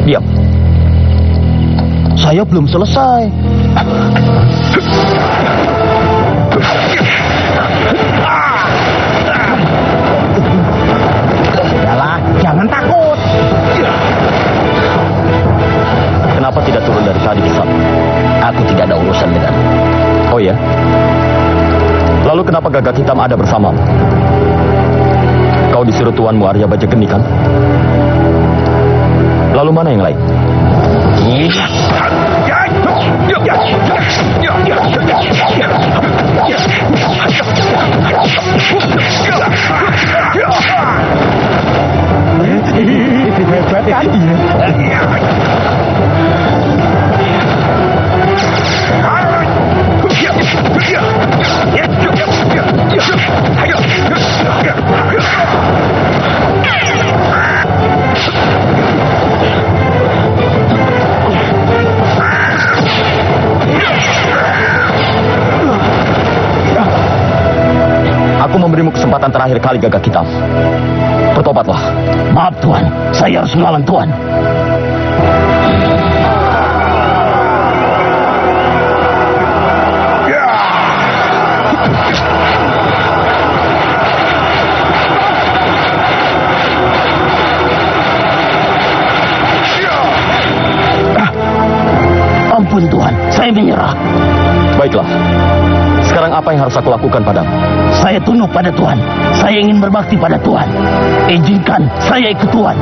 Diam. Saya belum selesai. Udahlah, jangan takut. Kenapa tidak turun dari tadi Kisam? Aku tidak ada urusan dengan. Oh ya? Lalu kenapa Gagak Hitam ada bersamamu? Kau disuruh tuanmu Arya Bajageni kan? Lalu mana yang lain? Hebat kan? Aku memberimu kesempatan terakhir kali Gagak Hitam. Bertobatlah. Maaf Tuan, saya harus melawan Tuan. Ampun Tuan, saya menyerah. Baiklah. Sekarang apa yang harus aku lakukan padamu? Saya tunduk pada Tuhan. Saya ingin berbakti pada Tuhan. Izinkan saya ikut Tuhan.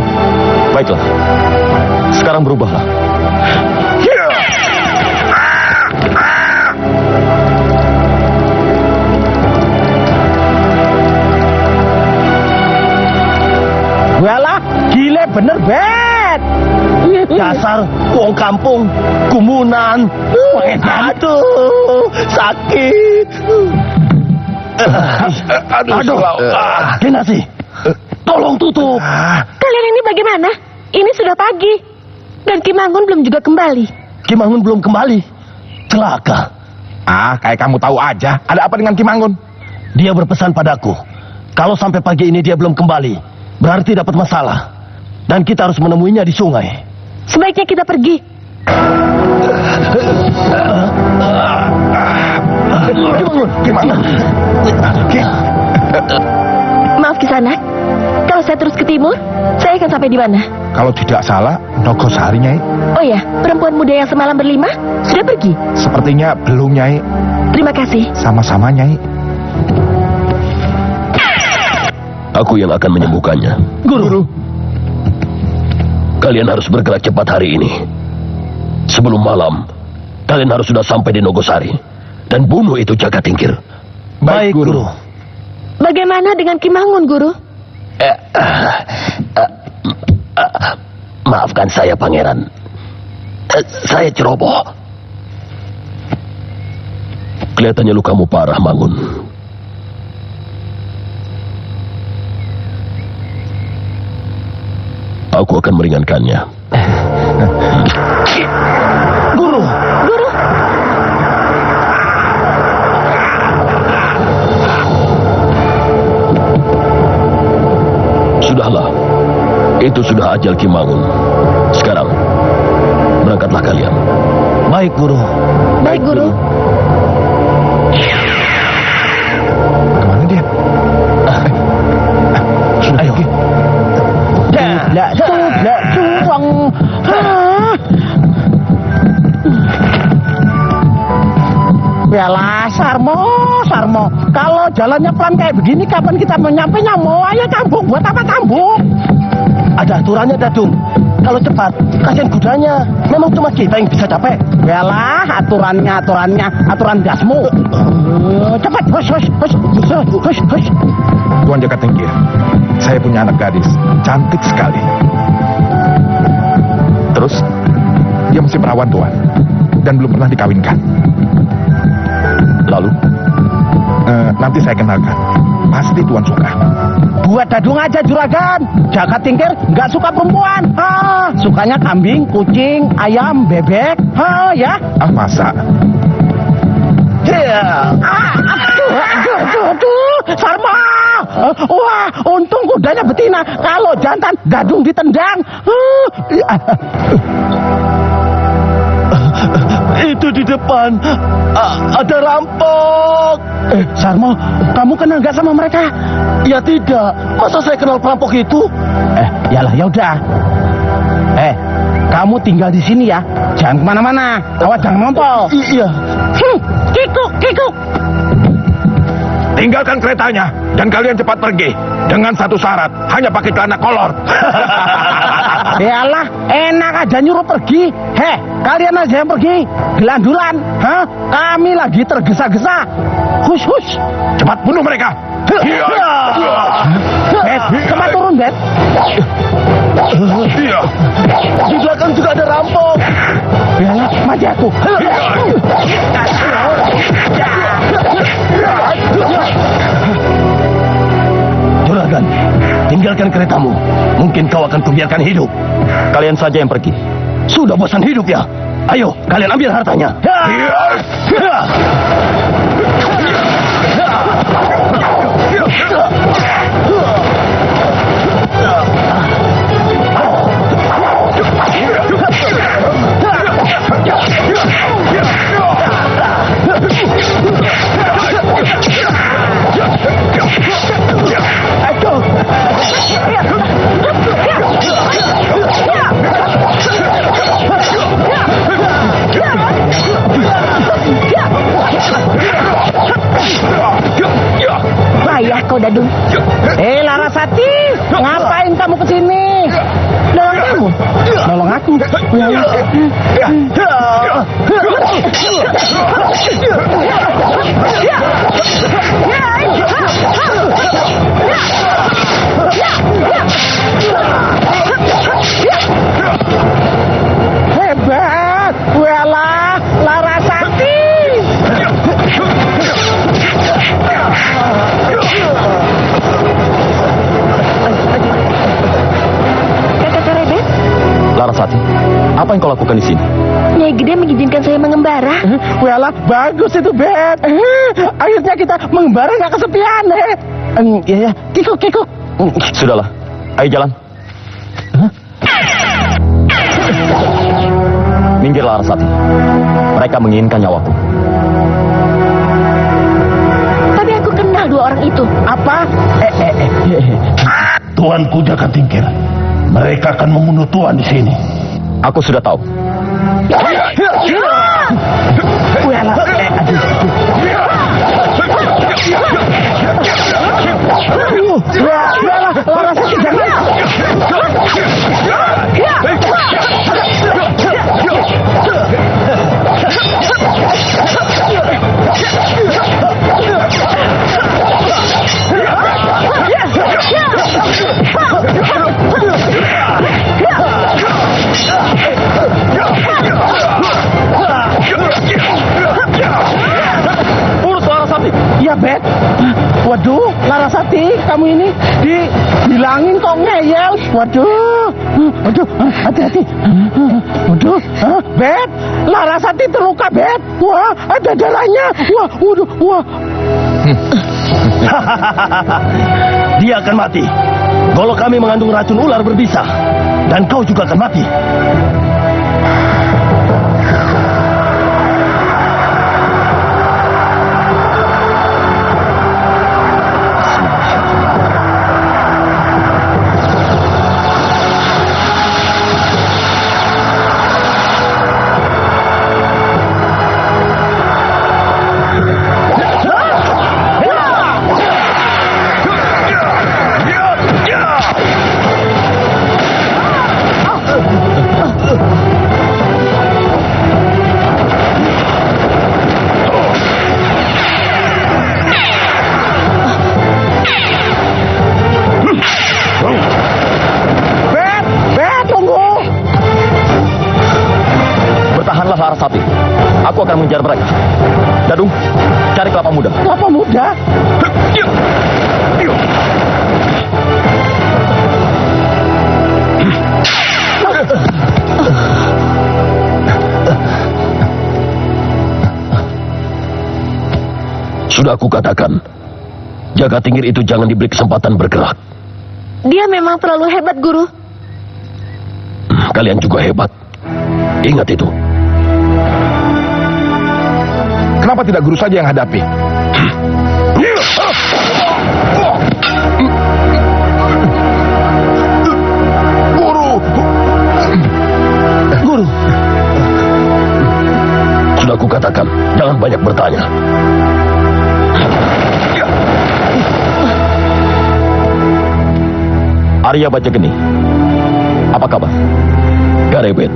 Baiklah. Sekarang berubahlah. Walah, gile bener, Bet. Dasar wong kampung, gumunan. Aduh, sakit. Aduh, Kinasi, tolong tutup. Kalian ini bagaimana? Ini sudah pagi. Dan Ki Mangun belum juga kembali. Ki Mangun belum kembali. Celaka. Kayak kamu tahu aja. Ada apa dengan Ki Mangun? Dia berpesan padaku, kalau sampai pagi ini dia belum kembali, berarti dapat masalah. Dan kita harus menemuinya di sungai. Sebaiknya kita pergi. Gimana? Maaf Kisanak, kalau saya terus ke timur, saya akan sampai di mana? Kalau tidak salah, Nogosari, Nyai. Oh ya, perempuan muda yang semalam berlima sudah pergi? Sepertinya belum, Nyai. Terima kasih. Sama-sama, Nyai. Aku yang akan menyembuhkannya. Guru. Kalian harus bergerak cepat hari ini. Sebelum malam, kalian harus sudah sampai di Nogosari. Dan bunuh itu Jagatingkir. Baik, Guru. Bagaimana dengan Ki Mangun, Guru? Maafkan saya, Pangeran. Saya ceroboh. Kelihatannya lukamu parah, Mangun. Aku akan meringankannya. Guru. Guru, Sudahlah. Itu sudah ajal Ki Mangun. Sekarang, berangkatlah kalian. Baik, Guru. baik Guru. Kemana dia? Ayo. Sudah, juang. Yalah, Sarmo. Kalau jalannya pelan kayak begini, kapan kita mau nyampe mau ayo cambuk. Buat apa cambuk? Ada aturannya, Dadung. Kalau cepat, kasihan kudanya. Memang cuma kita yang bisa capek. Yalah, aturan dasmu. Cepat, hush. Tuan Jagatingkir, saya punya anak gadis, cantik sekali. Terus, Dia masih perawan, Tuan, dan belum pernah dikawinkan. lalu, Nanti saya kenalkan. Pasti Tuan suka. Buat Dadung aja, Juragan. Jagatingkir nggak suka perempuan. Sukanya kambing, kucing, ayam, bebek. Ya. Masa? Aduh, Sarma. Wah, untung kudanya betina. Kalau jantan, Dadung ditendang. Itu di depan ada rampok. Sarmo, kamu kenal nggak sama mereka? Ya tidak. Masa saya kenal perampok itu? Yalah, yaudah. Kamu tinggal di sini ya. Jangan kemana-mana. Awas jangan ngompol. Iya. Kikuk, kikuk. Tinggalkan keretanya dan kalian cepat pergi. Dengan satu syarat, hanya pakai celana kolor. Yalah, enak aja nyuruh pergi. Kalian aja yang pergi. Gelandulan. Kami lagi tergesa-gesa. Hush. Cepat bunuh mereka. Bet, cepat turun, Bet. Iya. Di belakang juga ada rampok. Yalah, mati aku. Juragan, tinggalkan keretamu. Mungkin kau akan kubiarkan hidup. Kalian saja yang pergi. Sudah bosan hidup ya? Ayo, kalian ambil hartanya. Payah kau, Dadung. Larasati, ngapain kamu kesini? Nolong kamu? Nolong aku? Hebat, walah, Larasati. Kakak Karebet, Larasati, apa yang kau lakukan di sini? Nyai Gede mengizinkan saya mengembara. Walah, bagus itu, Bet. Akhirnya kita mengembara nggak kesepian, Iya, kikuk. Sudahlah, ayo jalan. Minggir, Larasati. Mereka menginginkan nyawaku. Tapi aku kenal dua orang itu. Apa? Tuanku Jaka Tingkir. Mereka akan membunuh tuan di sini. Aku sudah tahu. Walah, Larasati jangan. Urus Larasati. Iya, Bet. Waduh, Larasati, kamu ini dibilangin kok ngeyel. Waduh, hati-hati. Waduh, Bet, Larasati terluka, Bet. Wah, ada darahnya. Wah. Dia akan mati. Kalau kami mengandung racun ular berbisa. Dan kau juga akan mati. Larasati. Aku akan mengejar mereka. Dadung, cari kelapa muda. Kelapa muda? Sudah aku katakan, Jaga tingkir itu jangan diberi kesempatan bergerak. Dia memang terlalu hebat, Guru. Kalian juga hebat. Ingat itu. Kenapa tidak guru saja yang hadapi? Guru. Sudah kukatakan, jangan banyak bertanya. Arya Baca Geni, apa kabar? Garebet,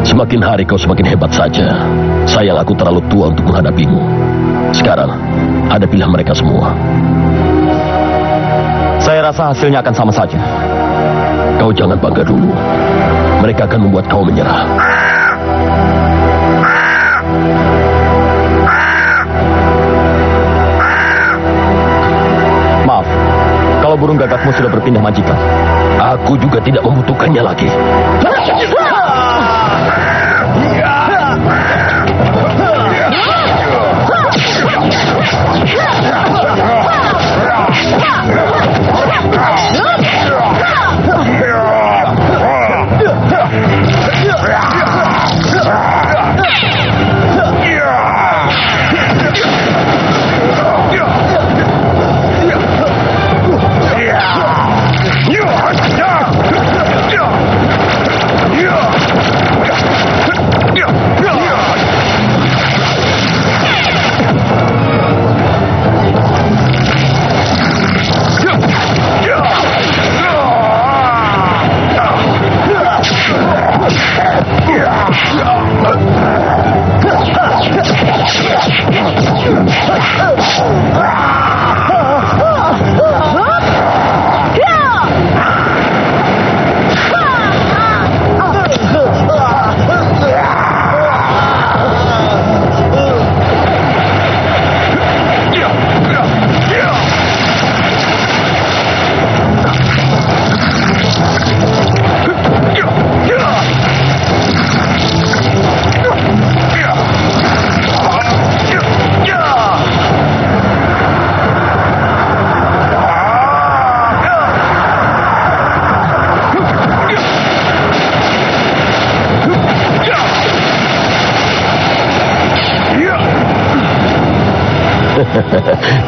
semakin hari kau semakin hebat saja. Sayang aku terlalu tua untuk menghadapimu. Sekarang, hadapilah mereka semua. Saya rasa hasilnya akan sama saja. Kau jangan bangga dulu. Mereka akan membuat kau menyerah. Maaf, kalau burung gagakmu sudah berpindah majikan. Aku juga tidak membutuhkannya lagi.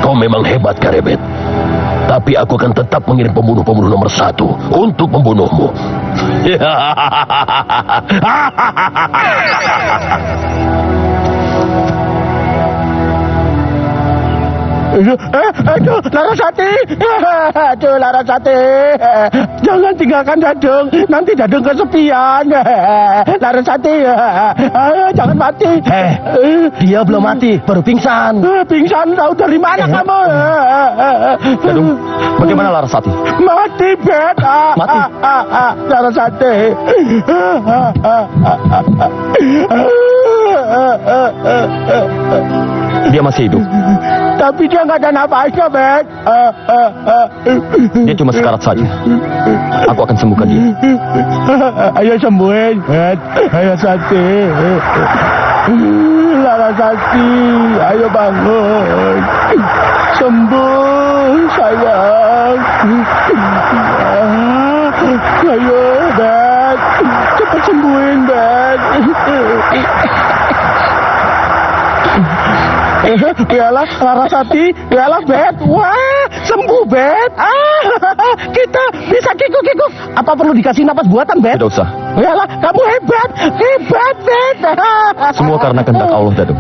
Kau memang hebat, Garebet. Tapi aku akan tetap mengirim pembunuh-pembunuh nomor 1 untuk membunuhmu. Aduh, Larasati. Aduh, Larasati. Jangan tinggalkan Dadung. Nanti Dadung kesepian. Larasati. Ayo, jangan mati. Dia belum mati, baru pingsan. Pingsan tahu dari mana kamu? Dadung, bagaimana Larasati? Mati, Bet. Mati? Larasati. Dia masih hidup. Tapi dia nggak ada nafasnya, Bet. Dia cuma sekarat saja. Aku akan sembuhkan dia. Ayo sembuhin, Bet. Ayo Sati. Larasati, ayo bangun. Sembuh, sayang. Ayo, Bet. Cepat sembuhin, Bet. Yalah, Larasati, yalah, Bet. Wah, sembuh, Bet. Kita bisa kikuk-kikuk. Apa perlu dikasih napas buatan, Bet? Tidak usah. Yalah, kamu hebat, hebat, Bet. Semua karena kehendak Allah, Dadung.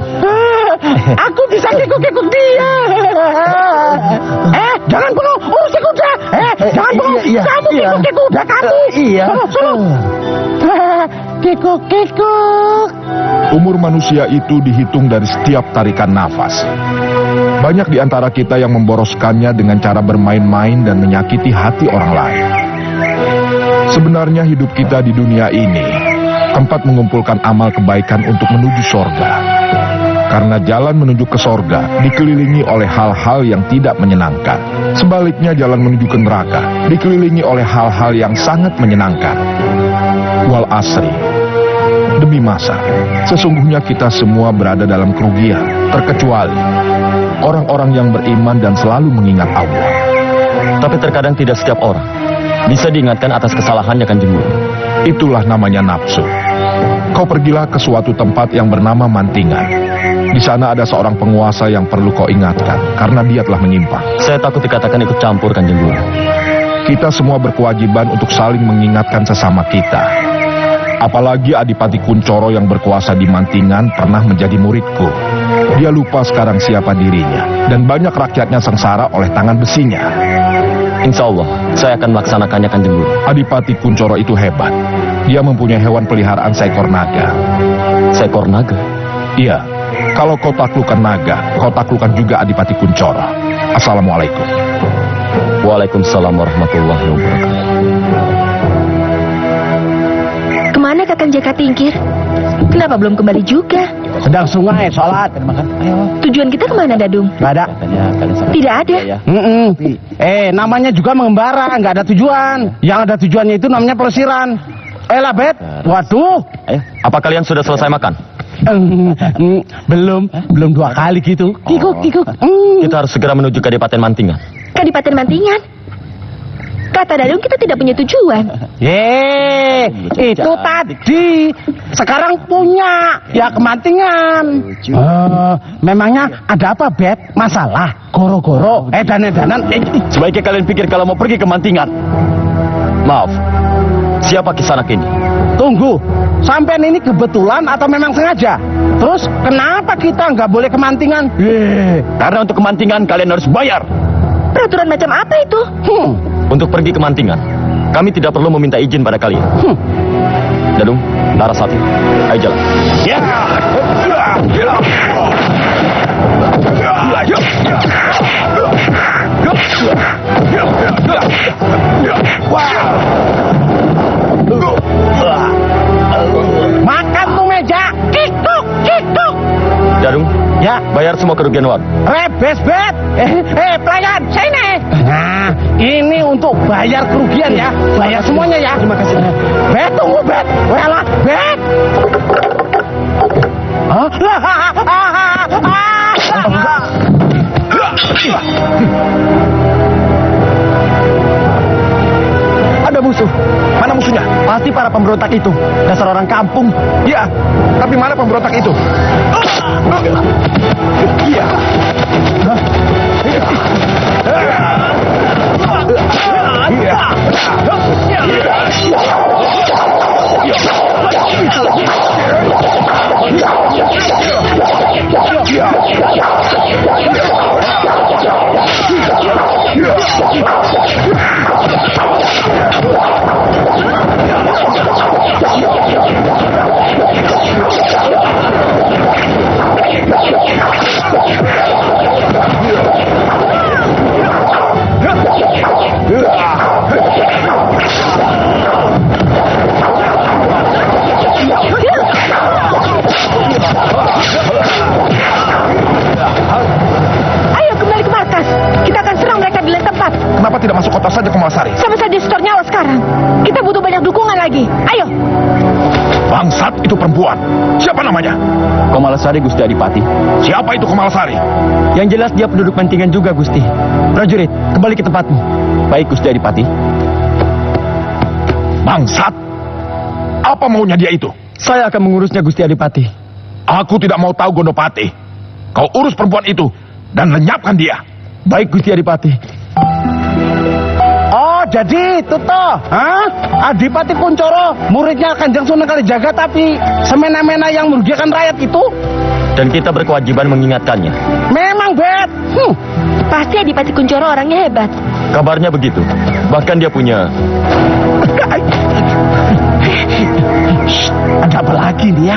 Aku bisa kikuk-kikuk dia. Jangan bengong, urus kuda. Jangan bengong, kamu kikuk-kikuk kuda kamu. Iya. Sono. Kikuk-kikuk. Umur manusia itu dihitung dari setiap tarikan nafas. Banyak di antara kita yang memboroskannya dengan cara bermain-main dan menyakiti hati orang lain. Sebenarnya hidup kita di dunia ini tempat mengumpulkan amal kebaikan untuk menuju sorga. Karena jalan menuju ke sorga dikelilingi oleh hal-hal yang tidak menyenangkan. Sebaliknya jalan menuju ke neraka dikelilingi oleh hal-hal yang sangat menyenangkan. Wal asri. Demi masa, sesungguhnya kita semua berada dalam kerugian, terkecuali orang-orang yang beriman dan selalu mengingat Allah. Tapi terkadang tidak setiap orang bisa diingatkan atas kesalahannya, Kanjeng Guru. Itulah namanya nafsu. Kau pergilah ke suatu tempat yang bernama Mantingan. Di sana ada seorang penguasa yang perlu kau ingatkan, karena dia telah menyimpang. Saya takut dikatakan ikut campur, Kanjeng Guru. Kita semua berkewajiban untuk saling mengingatkan sesama kita. Apalagi Adipati Kuncoro yang berkuasa di Mantingan pernah menjadi muridku. Dia lupa sekarang siapa dirinya, dan banyak rakyatnya sengsara oleh tangan besinya. Insya Allah, saya akan melaksanakannya, Kanjeng Guru. Adipati Kuncoro itu hebat. Dia mempunyai hewan peliharaan seekor naga. Seekor naga? Iya, kalau kau taklukkan naga, kau taklukkan juga Adipati Kuncoro. Assalamualaikum. Waalaikumsalam warahmatullahi wabarakatuh. Kemana Kakang Jaka Tingkir? Kenapa belum kembali juga? Sedang sungai, sholat. Ayo. Tujuan kita kemana, Dadung? Gak ada. Tidak ada. Namanya juga mengembara, nggak ada tujuan. Yang ada tujuannya itu namanya pelesiran. Lah, Bet. Waduh. Ayo, apa kalian sudah selesai makan? Belum 2 kali gitu. Kikuk. Kita harus segera menuju ke Kadipaten Mantingan. Kadipaten Mantingan? Kata Dadung kita tidak punya tujuan. Itu tadi. Sekarang punya. Ya ke Mantingan. Memangnya ada apa, Bet? Masalah? Goro-goro? Edan-edanan? Sebaiknya kalian pikir kalau mau pergi ke Mantingan. Maaf, siapa Kisanak ini? Tunggu, sampean ini kebetulan atau memang sengaja? Terus kenapa kita nggak boleh ke Mantingan? Karena untuk ke Mantingan kalian harus bayar. Peraturan macam apa itu? Untuk pergi ke Mantingan, kami tidak perlu meminta izin pada kalian. Dadung, Larasati, ayo jalan. Makan tuh meja. Kikuk. Dadung, Ya, bayar semua kerugian warga. rebes, Bet. Pelayan, sini. Nah, ini untuk bayar kerugian ya. Bayar semuanya ya. Terima kasih. Bet, tunggu, Bet. Walah, Bet. Ada musuh. Mana musuhnya? Pasti para pemberontak itu. Dasar orang kampung. Iya, tapi mana pemberontak itu? Iya. Ayo kembali ke markas. Kita akan serang mereka di lain tempat. Kenapa tidak masuk kota saja ke Malasari? Sama saja setor nyawa sekarang. Kita butuh banyak dukungan lagi. Ayo. Bangsat itu perempuan. Siapa namanya? Komalasari, Gusti Adipati. Siapa itu Komalasari? Yang jelas dia penduduk Mantingan juga, Gusti. Prajurit, kembali ke tempatmu. Baik, Gusti Adipati. Bangsat. Apa maunya dia itu? Saya akan mengurusnya, Gusti Adipati. Aku tidak mau tahu Gondopati. Kau urus perempuan itu dan lenyapkan dia. Baik, Gusti Adipati. Oh, jadi itu toh, Adipati Kuncoro, muridnya Kanjeng Sunan Kalijaga, tapi semena-mena yang merugikan rakyat itu. Dan kita berkewajiban mengingatkannya. Memang, Bet. Pasti Adipati Kuncoro orangnya hebat. Kabarnya begitu. Bahkan dia punya... Ada apa lagi nih ya?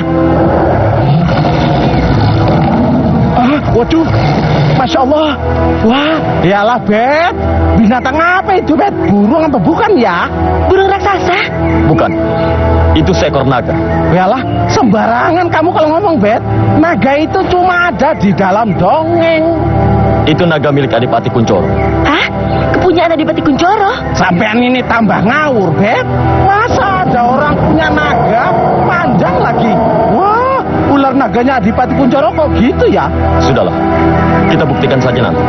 Waduh, Masya Allah. Wah, iyalah, Bet. Binatang apa itu, Bet? Burung apa bukan ya? Burung raksasa. Bukan. Itu seekor naga. Iyalah, sembarangan kamu kalau ngomong, Bet. Naga itu cuma ada di dalam dongeng. Itu naga milik Adipati Kuncoro. Hah? Kepunyaan Adipati Kuncoro? Sampean ini tambah ngawur, Bet. Masa ada orang punya naga panjang lagi? Wah, ular naganya Adipati Kuncoro kok gitu ya? Sudahlah. Kita buktikan saja nanti.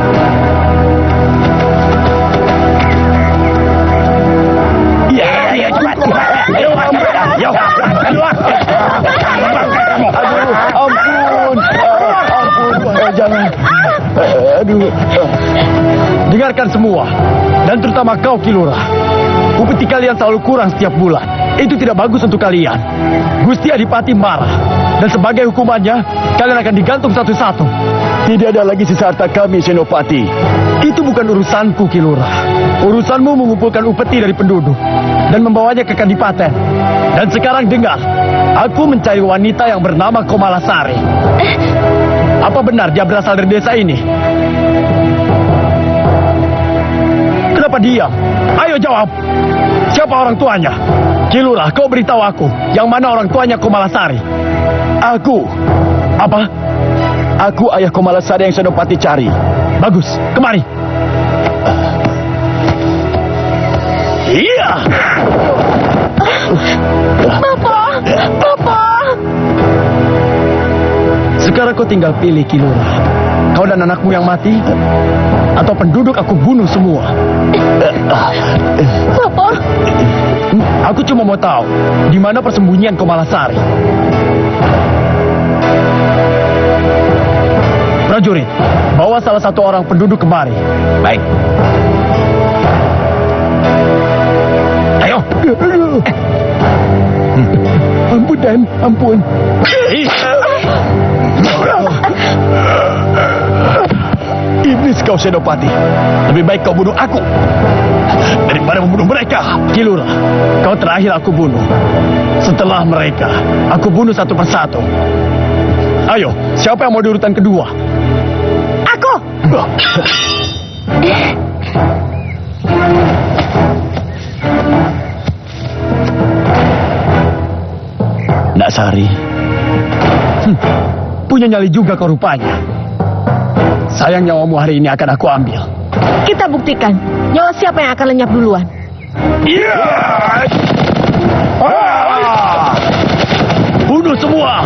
Iya, cepat. Ayo, keluar. Ampun. Jangan. Aduh. Dengarkan semua, dan terutama kau Kilura. Upeti kalian selalu kurang setiap bulan. Itu tidak bagus untuk kalian. Gusti Adipati marah, dan sebagai hukumannya, kalian akan digantung satu-satu. Tidak ada lagi sisa harta kami, Senopati. Itu bukan urusanku, Kilura. Urusanmu mengumpulkan upeti dari penduduk dan membawanya ke Kadipaten. Dan sekarang dengar, aku mencari wanita yang bernama Komalasari. Apa benar dia berasal dari desa ini? Kenapa diam? Ayo jawab. Siapa orang tuanya? Kilura, kau beritahu aku, yang mana orang tuanya Komalasari? Aku. Apa? Aku ayah Komalasari yang Senopati cari. Bagus, kemari. Iya. Papa. Sekarang kau tinggal pilih, Kilura. Kau dan anakmu yang mati, atau penduduk aku bunuh semua. Papa. Aku cuma mau tahu, di mana persembunyian Komalasari. Prajurit, bawa salah satu orang penduduk kemari. Baik. Ayo. Ampun, Dan. Ampun. Iblis kau, Senopati. Lebih baik kau bunuh aku daripada membunuh mereka. Kilura, kau terakhir aku bunuh. Setelah mereka, aku bunuh satu persatu. Ayo, siapa yang mau di urutan kedua? Aku. Nak Sari. Punya nyali juga kau rupanya. Sayang nyawamu hari ini akan aku ambil. Kita buktikan nyawa siapa yang akan lenyap duluan. Bunuh semua.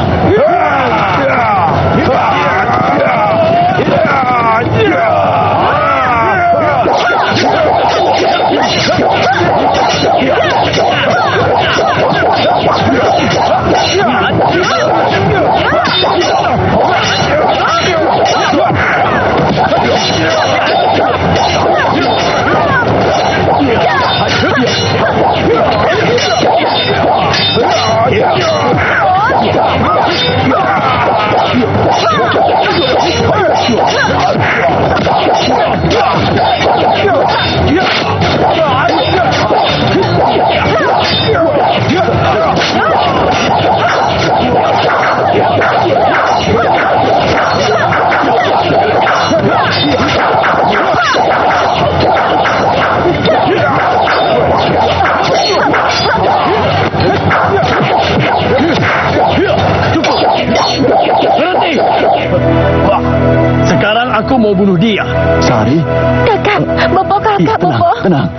Sekarang aku mau bunuh dia. Sari. Kakak, Bopo, kakak, Bopo. Tenang.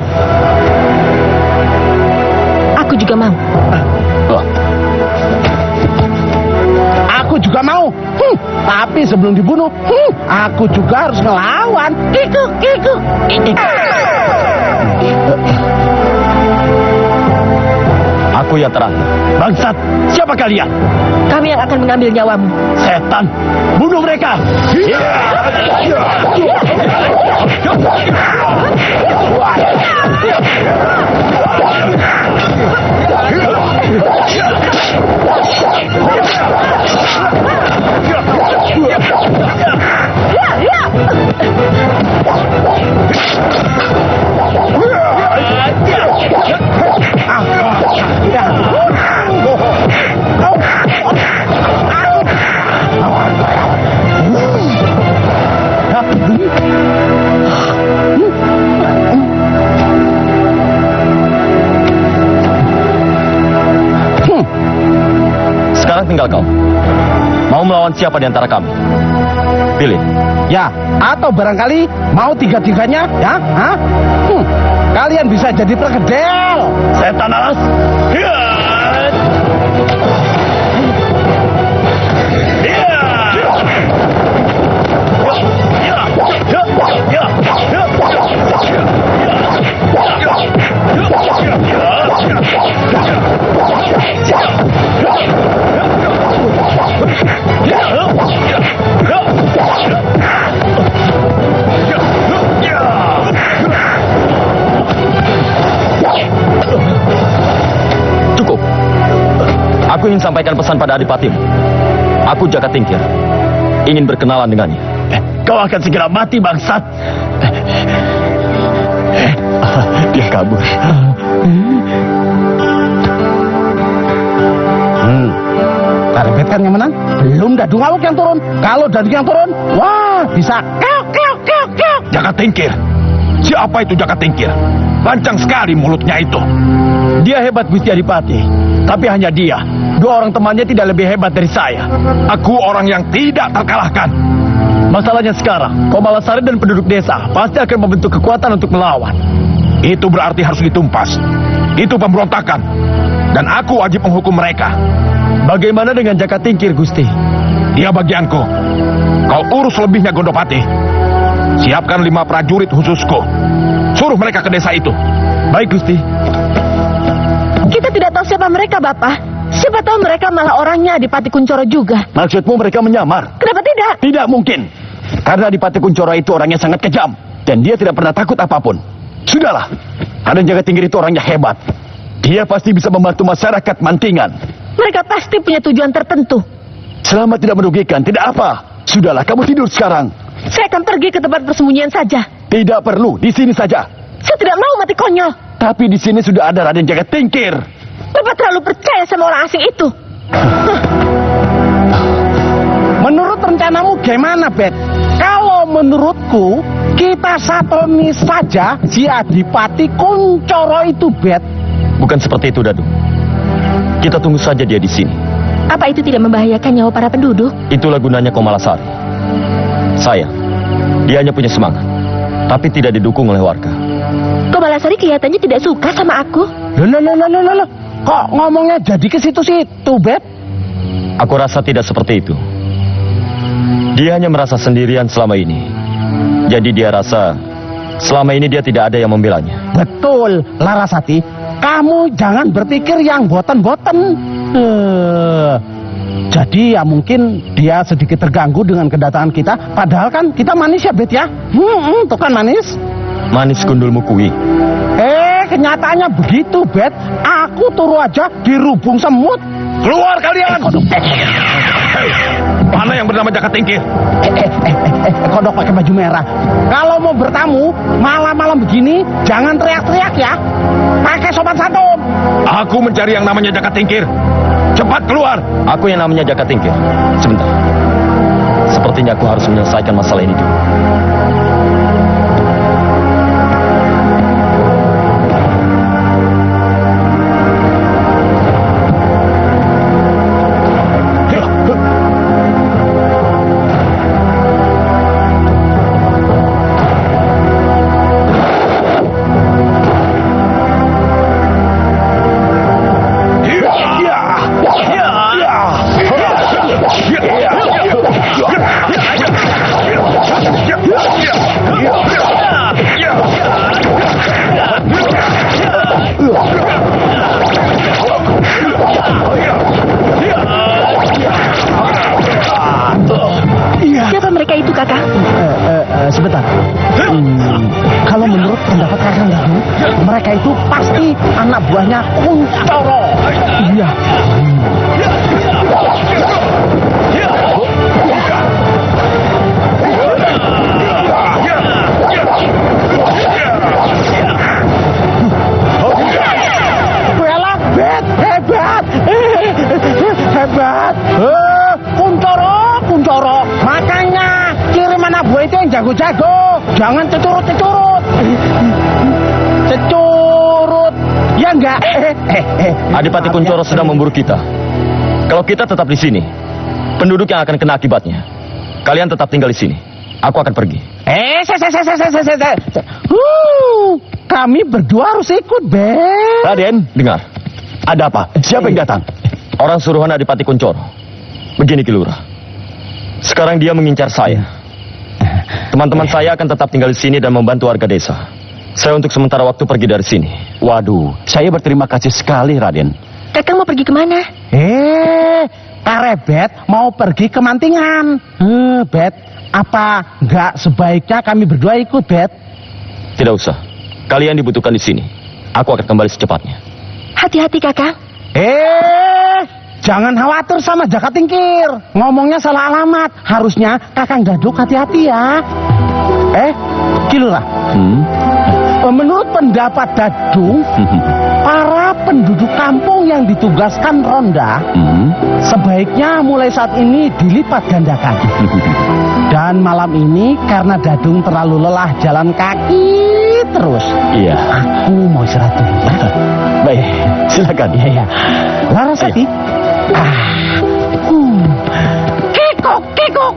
Aku juga mau. Aku juga mau. Tapi sebelum dibunuh, aku juga harus ngelawan. Kiku. Aku yang terakhir. Bangsat, siapa kalian? Kami yang akan mengambil nyawamu. Setan, bunuh mereka. Sekarang tinggal kau. Mau melawan siapa di antara kami? Pilih. Ya, atau barangkali mau tiga-tiganya, ya? Hah? Kalian bisa jadi perkedel. Setan alas. Aku ingin sampaikan pesan pada Adipatimu. Aku Jaka Tingkir, ingin berkenalan dengannya. Kau akan segera mati, bangsat. Dia kabur. Karebet kan yang menang. Belum Dadung Awuk yang turun. Kalau Dadung yang turun, wah bisa keok. Jaka Tingkir. Siapa itu Jaka Tingkir? Lancang sekali mulutnya itu. Dia hebat, Gusti Adipati. Tapi hanya dia. Dua orang temannya tidak lebih hebat dari saya. Aku orang yang tidak terkalahkan. Masalahnya sekarang, Komalasari dan penduduk desa pasti akan membentuk kekuatan untuk melawan. Itu berarti harus ditumpas. Itu pemberontakan. Dan aku wajib menghukum mereka. Bagaimana dengan Jaka Tingkir, Gusti? Dia bagianku. Kau urus lebihnya, Gondopati. Siapkan 5 prajurit khususku. Suruh mereka ke desa itu. Baik, Gusti. Kita tidak tahu siapa mereka, Bapak. Siapa tahu mereka malah orangnya Adipati Kuncoro juga. Maksudmu mereka menyamar? Kenapa tidak? Tidak mungkin. Karena Adipati Kuncoro itu orangnya sangat kejam. Dan dia tidak pernah takut apapun. Sudahlah. Raden Jaka Tingkir itu orangnya hebat. Dia pasti bisa membantu masyarakat Mantingan. Mereka pasti punya tujuan tertentu. Selama tidak merugikan, tidak apa. Sudahlah, kamu tidur sekarang. Saya akan pergi ke tempat persembunyian saja. Tidak perlu, di sini saja. Saya tidak mau mati konyol. Tapi di sini sudah ada Raden Jaka Tingkir. Bapak terlalu percaya sama orang asing itu. Menurut rencanamu gimana, Bet? Kalau menurutku, kita satoni saja si Adipati Kuncoro itu, Bet. Bukan seperti itu, Dadu. Kita tunggu saja dia di sini. Apa itu tidak membahayakan nyawa para penduduk? Itulah gunanya Komalasari. Sayang, dia hanya punya semangat, tapi tidak didukung oleh warga. Komalasari kelihatannya tidak suka sama aku. Loh. Kok ngomongnya jadi ke situ-situ, Bet? Aku rasa tidak seperti itu. Dia hanya merasa sendirian selama ini. Jadi dia rasa selama ini dia tidak ada yang membelanya. Betul, Larasati. Kamu jangan berpikir yang boten-boten. Jadi ya mungkin dia sedikit terganggu dengan kedatangan kita. Padahal kan kita manis ya, Bet ya. Tuh kan manis. Manis gundulmu kui. Kenyataannya begitu, Bet. Aku turu aja dirubung semut. Keluar kalian! Hei, mana yang bernama Jaka Tingkir? Kodok pakai baju merah. Kalau mau bertamu malam-malam begini, jangan teriak-teriak ya. Pakai sopan santun. Aku mencari yang namanya Jaka Tingkir. Cepat keluar! Aku yang namanya Jaka Tingkir. Sebentar. Sepertinya aku harus menyelesaikan masalah ini dulu. Siapa mereka itu, Kakak? Sebentar. Kalau menurut pendapat Kakang Dadu, mereka itu pasti anak buahnya Kuncoro. Iya. Bella, Bet, hebat. Hebat. Kuncoro. Makanya kirim anak buah itu yang jago-jago. Jangan cecurut. Ya enggak? Adipati Kuncoro sedang memburu kita. Kalau kita tetap di sini, penduduk yang akan kena akibatnya. Kalian tetap tinggal di sini. Aku akan pergi. Kami berdua harus ikut, Bet. Raden, dengar. Ada apa? Siapa yang datang? Orang suruhan Adipati Kuncoro. Begini, Kilurah. Sekarang dia mengincar saya. Teman-teman saya akan tetap tinggal di sini dan membantu warga desa. Saya untuk sementara waktu pergi dari sini. Waduh, saya berterima kasih sekali, Raden. Kakak mau pergi kemana? Karebet mau pergi ke Mantingan. Bet, apa nggak sebaiknya kami berdua ikut, Bet? Tidak usah. Kalian dibutuhkan di sini. Aku akan kembali secepatnya. Hati-hati, Kakak. jangan khawatir sama Jaka Tingkir. Ngomongnya salah alamat. Harusnya Kakang Daduk hati-hati ya. Kilurah. Menurut pendapat Dadung, para penduduk kampung yang ditugaskan ronda sebaiknya mulai saat ini dilipat gandakan. Dan malam ini karena Dadung terlalu lelah jalan kaki terus, Iya. aku mau istirahat dulu ya. Baik, silakan. Iya. Larasati. Kikuk, kikuk.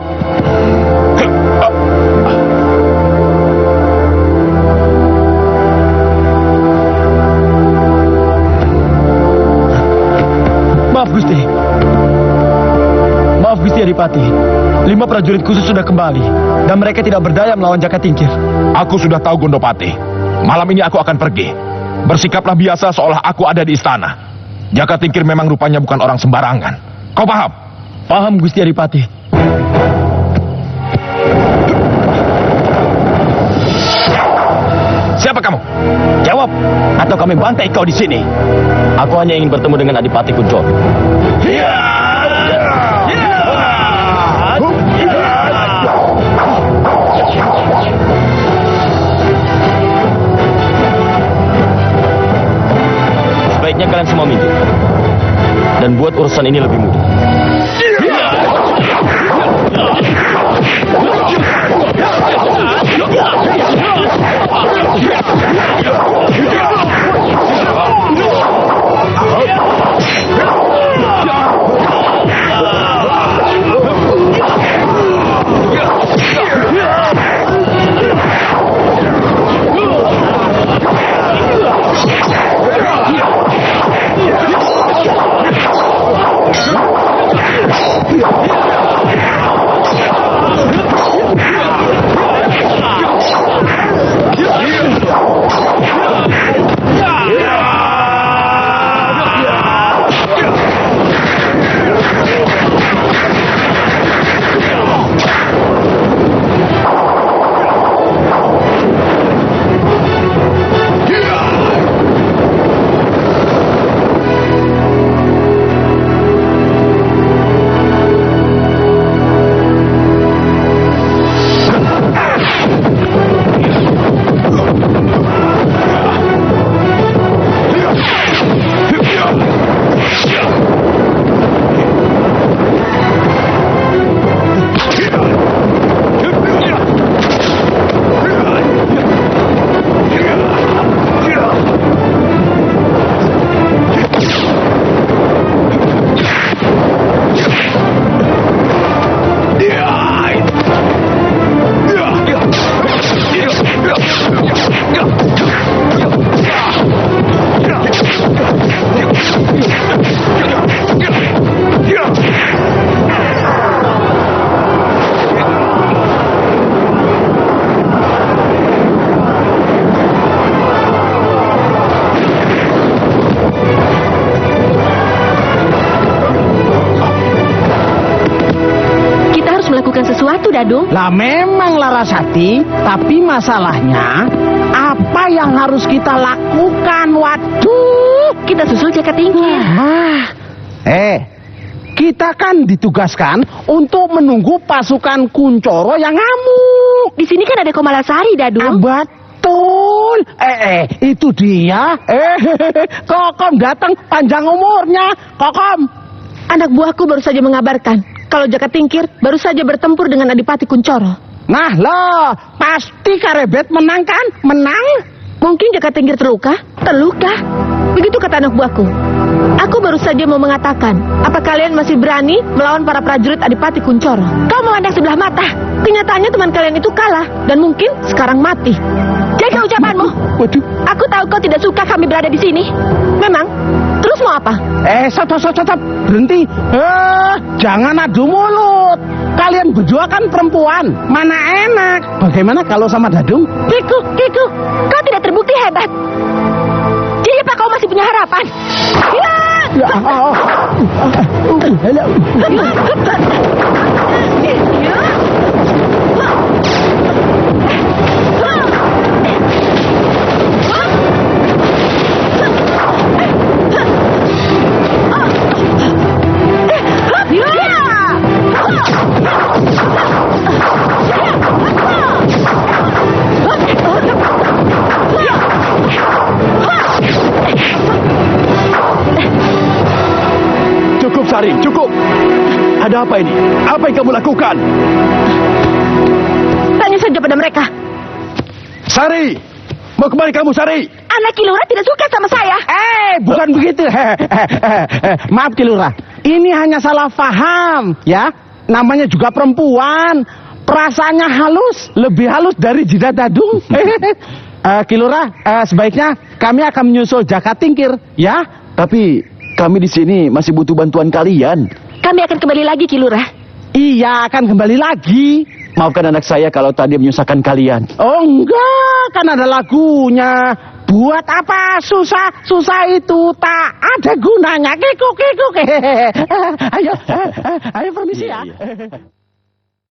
Maaf Gusti. Maaf Gusti Adipati. 5 prajurit khusus sudah kembali dan mereka tidak berdaya melawan Jaka Tingkir. Aku sudah tahu Gondopati. Malam ini aku akan pergi. Bersikaplah biasa seolah aku ada di istana. Jaka Tingkir memang rupanya bukan orang sembarangan. Kau paham? Paham Gusti Adipati. Siapa kamu? Jawab, atau kami bantai kau di sini. Aku hanya ingin bertemu dengan Adipati Kuncoro. Sebaiknya kalian semua minggir dan buat urusan ini lebih mudah. Dadung? Lah memang Larasati, tapi masalahnya apa yang harus kita lakukan? Waduh, Kita susul Jaka Tingkir. Kita kan ditugaskan untuk menunggu pasukan Kuncoro yang ngamuk. Di sini kan ada Komalasari, Dadung. Betul. Itu dia. Kokom datang panjang umurnya. Kokom. Anak buahku baru saja mengabarkan kalau Jaka Tingkir baru saja bertempur dengan Adipati Kuncoro. Nah loh, pasti Karebet menang kan? Menang? Mungkin Jaka Tingkir terluka? Terluka? Begitu kata anak buahku. Aku baru saja mau mengatakan, apa kalian masih berani melawan para prajurit Adipati Kuncoro? Kau memandang sebelah mata. Kenyataannya teman kalian itu kalah dan mungkin sekarang mati. Jaga ucapanmu. Waduh. Aku tahu kau tidak suka kami berada di sini. Memang? Terus mau apa? Stop. Berhenti. Jangan adu mulut. Kalian berdua kan perempuan. Mana enak. Bagaimana kalau sama Dadung? Kiku, kau tidak terbukti hebat. Jadi apa kau masih punya harapan? Sari, cukup. Ada apa ini? Apa yang kamu lakukan? Tanya saja pada mereka. Sari, mau kemana kamu, Sari? Anak Kilura tidak suka sama saya. Bukan begitu. Maaf Kilura, ini hanya salah paham, ya. Namanya juga perempuan, perasaannya halus, lebih halus dari jidat dadung. Kilura, sebaiknya kami akan menyusul Jaka Tingkir, ya. Tapi kami di sini masih butuh bantuan kalian. Kami akan kembali lagi, Kilura. Iya, akan kembali lagi. Maafkan anak saya kalau tadi menyusahkan kalian. Oh enggak, kan ada lagunya. Buat apa susah itu tak ada gunanya. Kikuk. Ayo permisi ya.